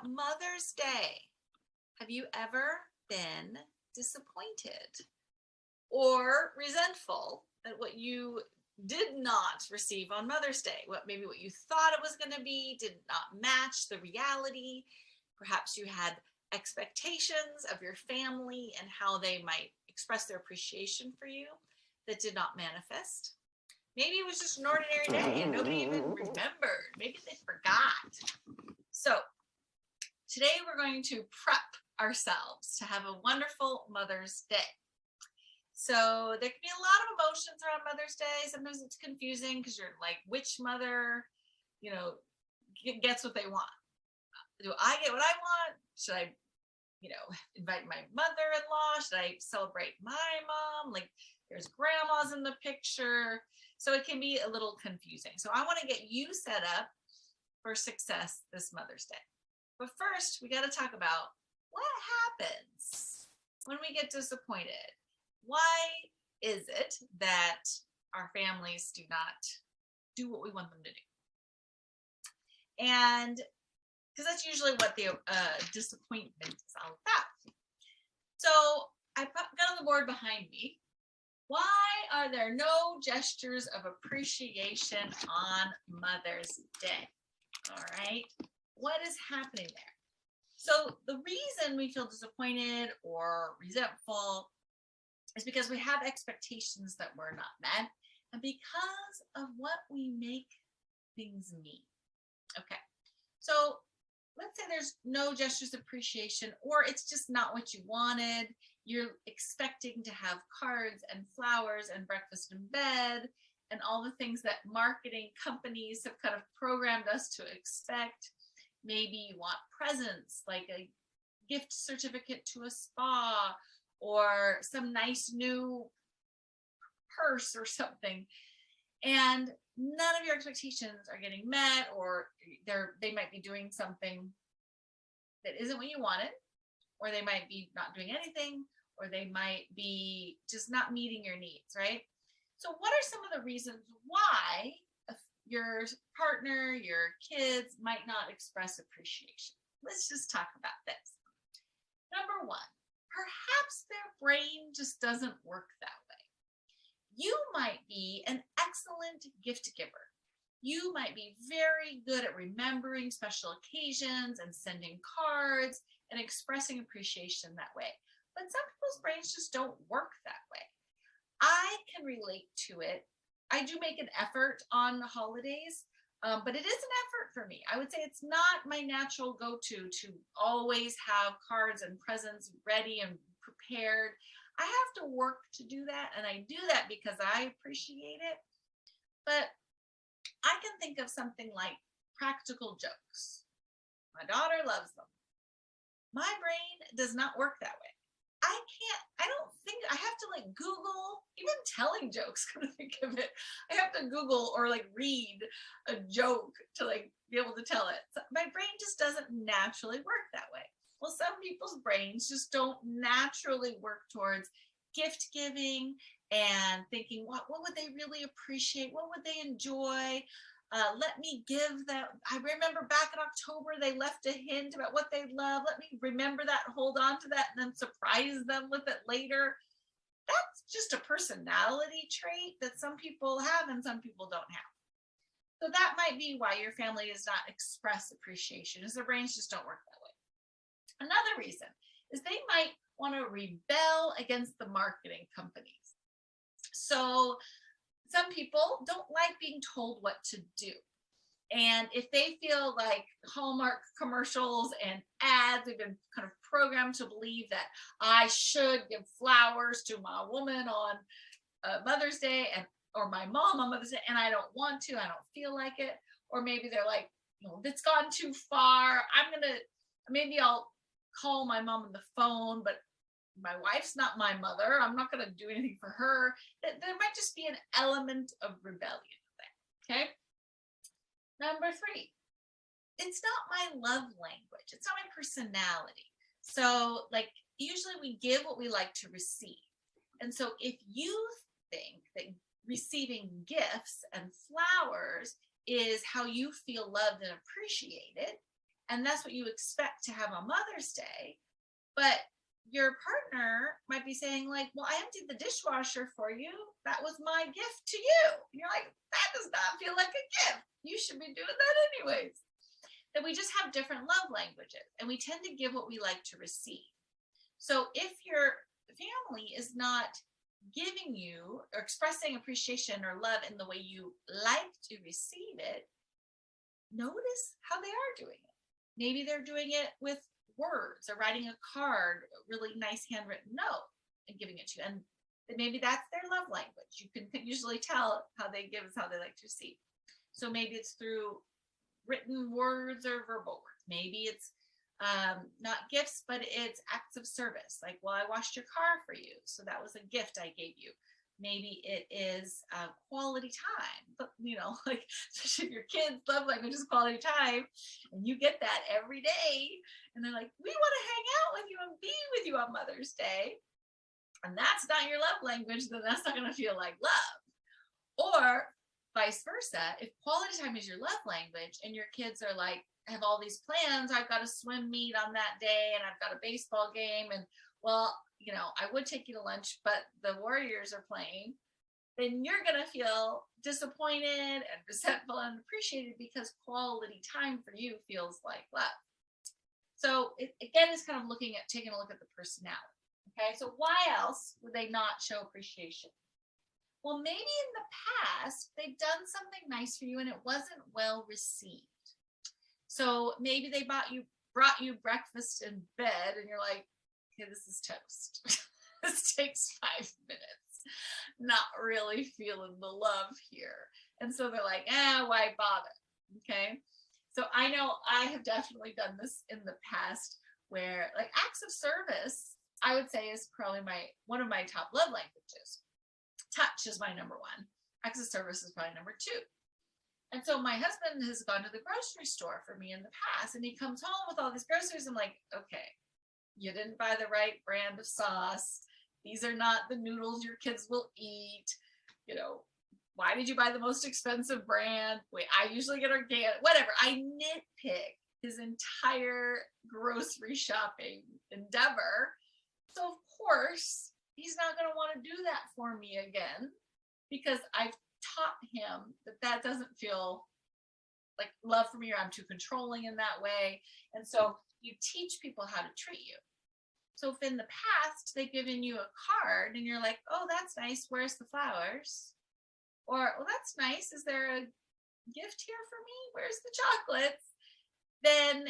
about Mother's Day. Have you ever been disappointed or resentful at what you did not receive on Mother's Day? Maybe what you thought it was going to be did not match the reality. Perhaps you had expectations of your family and how they might express their appreciation for you that did not manifest. Maybe it was just an ordinary day and nobody even remembered. Maybe they forgot. So today we're going to prep ourselves to have a wonderful Mother's Day. So there can be a lot of emotions around Mother's Day. Sometimes it's confusing because you're like, which mother, gets what they want? Do I get what I want? Should I, invite my mother-in-law? Should I celebrate my mom? Like, there's grandmas in the picture. So it can be a little confusing. So I want to get you set up for success this Mother's Day. But first, we got to talk about what happens when we get disappointed. Why is it that our families do not do what we want them to do? And because that's usually what the disappointment is all about. So I got on the board behind me. Why are there no gestures of appreciation on Mother's Day? All right, what is happening there? So the reason we feel disappointed or resentful is because we have expectations that were not met and because of what we make things mean. Okay, so let's say there's no gestures of appreciation, or it's just not what you wanted. You're expecting to have cards and flowers and breakfast in bed and all the things that marketing companies have kind of programmed us to expect. Maybe you want presents like a gift certificate to a spa or some nice new purse or something. And none of your expectations are getting met, or they might be doing something that isn't what you wanted, or they might be not doing anything, or they might be just not meeting your needs, right? So what are some of the reasons why your partner, your kids might not express appreciation? Let's just talk about this. Number one, perhaps their brain just doesn't work that way. You might be an excellent gift giver. You might be very good at remembering special occasions and sending cards and expressing appreciation that way. But some people's brains just don't work that way. I can relate to it. I do make an effort on the holidays, but it is an effort for me. I would say it's not my natural go-to to always have cards and presents ready and prepared. I have to work to do that, and I do that because I appreciate it. But I can think of something like practical jokes. My daughter loves them. My brain does not work that way. I don't think, I have to like Google, even telling jokes, come to think of it. I have to Google or like read a joke to like be able to tell it. So my brain just doesn't naturally work that way. Well, some people's brains just don't naturally work towards gift giving and thinking, what would they really appreciate? What would they enjoy? Let me give them. I remember back in October, they left a hint about what they love. Let me remember that, hold on to that, and then surprise them with it later. That's just a personality trait that some people have and some people don't have. So that might be why your family does not express appreciation, is their brains just don't work that way. Another reason is they might want to rebel against the marketing companies. So some people don't like being told what to do. And if they feel like Hallmark commercials and ads have been kind of programmed to believe that I should give flowers to my woman on Mother's Day or my mom on Mother's Day, and I don't want to, I don't feel like it. Or maybe they're like, it's gone too far. Maybe I'll call my mom on the phone, but my wife's not my mother. I'm not going to do anything for her. There might just be an element of rebellion there. Okay. Number three, it's not my love language. It's not my personality. So like usually we give what we like to receive. And so if you think that receiving gifts and flowers is how you feel loved and appreciated, and that's what you expect to have on Mother's Day. But your partner might be saying like, well, I emptied the dishwasher for you. That was my gift to you. And you're like, that does not feel like a gift. You should be doing that anyways. That we just have different love languages, and we tend to give what we like to receive. So if your family is not giving you or expressing appreciation or love in the way you like to receive it, notice how they are doing it. Maybe they're doing it with words or writing a card, a really nice handwritten note, and giving it to you. And maybe that's their love language. You can usually tell how they give is how they like to receive. So maybe it's through written words or verbal words. Maybe it's not gifts, but it's acts of service. Like, well, I washed your car for you, so that was a gift I gave you. Maybe it is quality time, but like, especially if your kids love language is quality time, and you get that every day, and they're like, we want to hang out with you and be with you on Mother's Day, and that's not your love language, then that's not going to feel like love. Or vice versa, if quality time is your love language, and your kids are like, have all these plans, I've got a swim meet on that day, and I've got a baseball game, and well, I would take you to lunch, but the Warriors are playing, then you're going to feel disappointed and resentful and appreciated because quality time for you feels like love. So it, again, is kind of taking a look at the personality. Okay, so why else would they not show appreciation? Well, maybe in the past, they've done something nice for you and it wasn't well received. So maybe they brought you breakfast in bed, and you're like, okay, this is toast. This takes 5 minutes. Not really feeling the love here. And so they're like, why bother? Okay. So I know I have definitely done this in the past, where like acts of service, I would say, is probably one of my top love languages. Touch is my number one. Acts of service is probably number two. And so my husband has gone to the grocery store for me in the past, and he comes home with all these groceries. I'm like, okay, you didn't buy the right brand of sauce. These are not the noodles your kids will eat. Why did you buy the most expensive brand? Wait, I usually get organic, whatever. I nitpick his entire grocery shopping endeavor. So of course, he's not going to want to do that for me again, because I've taught him that doesn't feel like love for me, or I'm too controlling in that way. And so you teach people how to treat you. So if in the past they've given you a card and you're like, oh, that's nice, where's the flowers? Or, well, that's nice, is there a gift here for me? Where's the chocolates? Then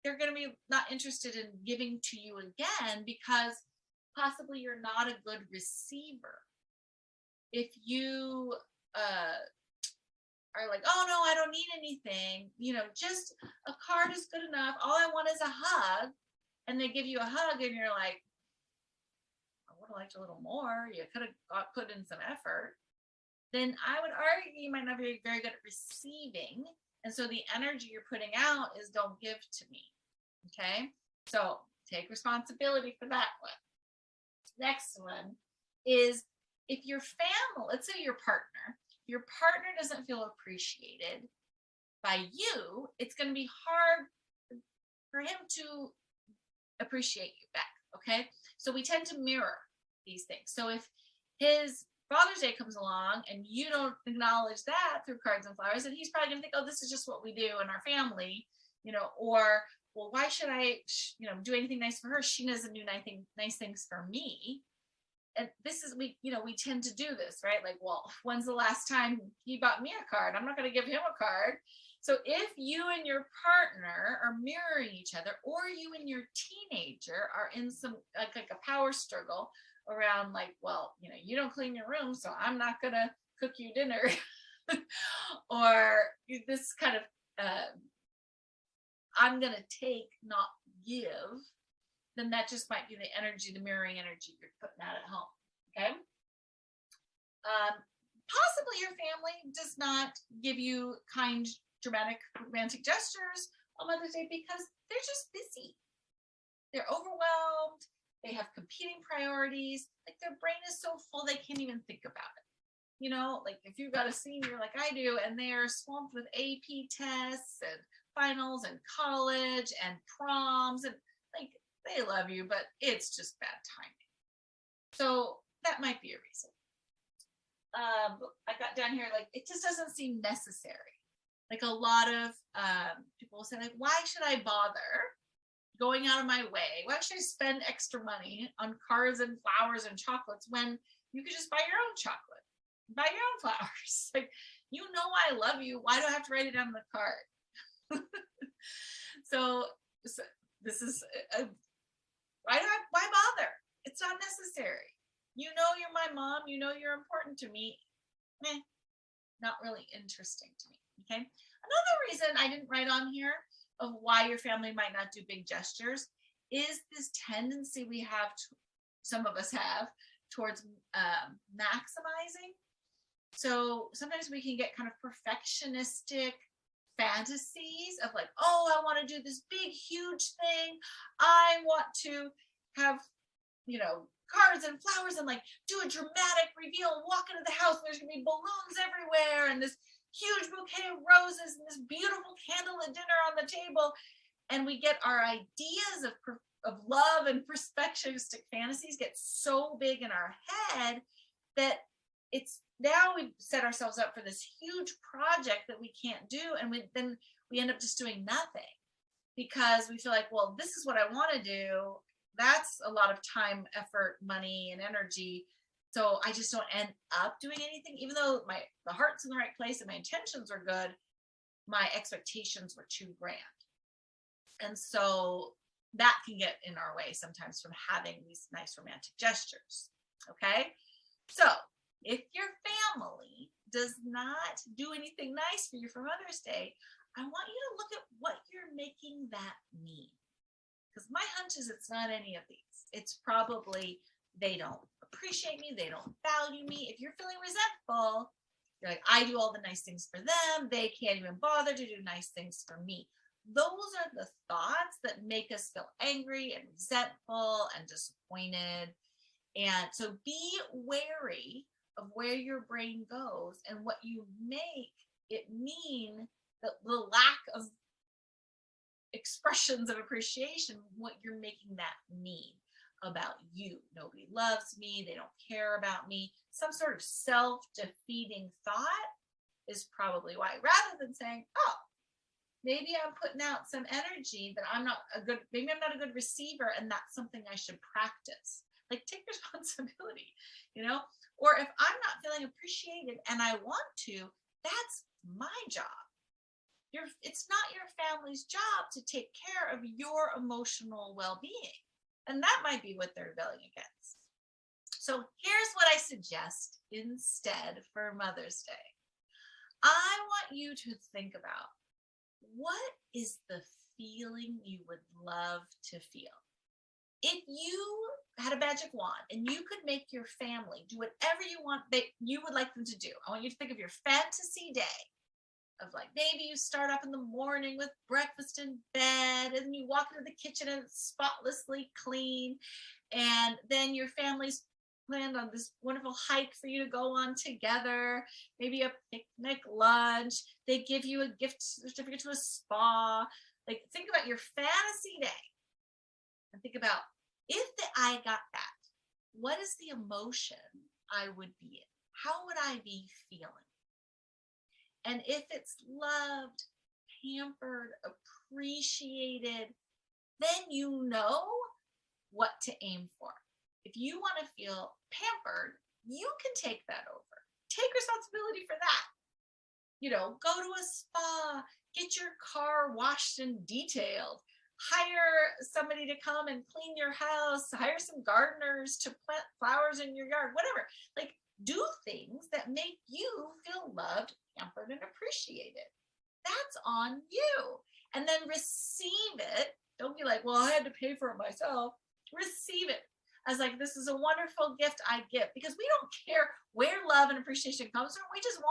they're going to be not interested in giving to you again, because possibly you're not a good receiver. If you are like, oh no, I don't need anything, just a card is good enough, all I want is a hug, and they give you a hug and you're like, I would have liked a little more, you could have put in some effort, then I would argue you might not be very good at receiving. And so the energy you're putting out is, don't give to me. Okay, so take responsibility for that one. Next one is, if your family, let's say your partner doesn't feel appreciated by you, it's going to be hard for him to appreciate you back. Okay, so we tend to mirror these things. So if his Father's Day comes along and you don't acknowledge that through cards and flowers, then he's probably going to think, oh, this is just what we do in our family, or, well, why should I, do anything nice for her? She doesn't do nice things for me. And this is, we tend to do this, right? Like, well, when's the last time he bought me a card? I'm not going to give him a card. So if you and your partner are mirroring each other, or you and your teenager are in some like a power struggle around, like, well, you don't clean your room, so I'm not going to cook you dinner, or this kind of I'm going to take, not give, then that just might be the energy, the mirroring energy you're putting out at home. Okay. Possibly your family does not give you kind, dramatic, romantic gestures on Mother's Day because they're just busy. They're overwhelmed. They have competing priorities. Like, their brain is so full they can't even think about it. Like if you've got a senior like I do, and they are swamped with AP tests and finals and college and proms, and like they love you, but it's just bad timing. So that might be a reason. I got down here, like, it just doesn't seem necessary. Like a lot of people will say, like, why should I bother going out of my way? Why should I spend extra money on cards and flowers and chocolates when you could just buy your own chocolate, buy your own flowers? Like, you know, I love you. Why do I have to write it down on the card? so, this is why bother? It's not necessary. You know, you're my mom. You know, you're important to me. Not really interesting to me. Okay. Another reason I didn't write on here of why your family might not do big gestures is this tendency we have, some of us have, towards maximizing. So sometimes we can get kind of perfectionistic fantasies of like, oh, I want to do this big, huge thing. I want to have, you know, cards and flowers and like do a dramatic reveal and walk into the house. There's gonna be balloons everywhere and this huge bouquet of roses and this beautiful candlelit dinner on the table. And we get our ideas of love and perfectionistic fantasies get so big in our head that it's now we've set ourselves up for this huge project that we can't do. And then we end up just doing nothing because we feel like, well, this is what I want to do. That's a lot of time, effort, money, and energy. So I just don't end up doing anything, even though the heart's in the right place and my intentions are good. My expectations were too grand. And so that can get in our way sometimes from having these nice romantic gestures. Okay. So if your family does not do anything nice for you for Mother's Day, I want you to look at what you're making that mean. Because my hunch is it's not any of these. It's probably they don't appreciate me. They don't value me. If you're feeling resentful, you're like, I do all the nice things for them. They can't even bother to do nice things for me. Those are the thoughts that make us feel angry and resentful and disappointed. And so be wary of where your brain goes and what you make it mean, the lack of expressions of appreciation, what you're making that mean about you. Nobody loves me. They don't care about me. Some sort of self-defeating thought is probably why, rather than saying, oh, maybe I'm putting out some energy that maybe I'm not a good receiver and that's something I should practice. Like, take responsibility, you know? Or if I'm not feeling appreciated and I want to, that's my job. It's not your family's job to take care of your emotional well-being. And that might be what they're rebelling against. So here's what I suggest instead for Mother's Day. I want you to think about, what is the feeling you would love to feel? If you had a magic wand and you could make your family do whatever you want that you would like them to do, I want you to think of your fantasy day. Of like, maybe you start up in the morning with breakfast in bed and you walk into the kitchen and it's spotlessly clean. And then your family's planned on this wonderful hike for you to go on together, maybe a picnic lunch. They give you a gift certificate to a spa. Like, think about your fantasy day and think about, if I got that, what is the emotion I would be in? How would I be feeling? And if it's loved, pampered, appreciated, then you know what to aim for. If you want to feel pampered, you can take that over. Take responsibility for that. You know, go to a spa, get your car washed and detailed, hire somebody to come and clean your house, hire some gardeners to plant flowers in your yard, whatever. Like, do things that make you feel loved, pampered, and appreciated. That's on you. And then receive it. Don't be like, well, I had to pay for it myself. Receive it as like, this is a wonderful gift I give, because we don't care where love and appreciation comes from. We just want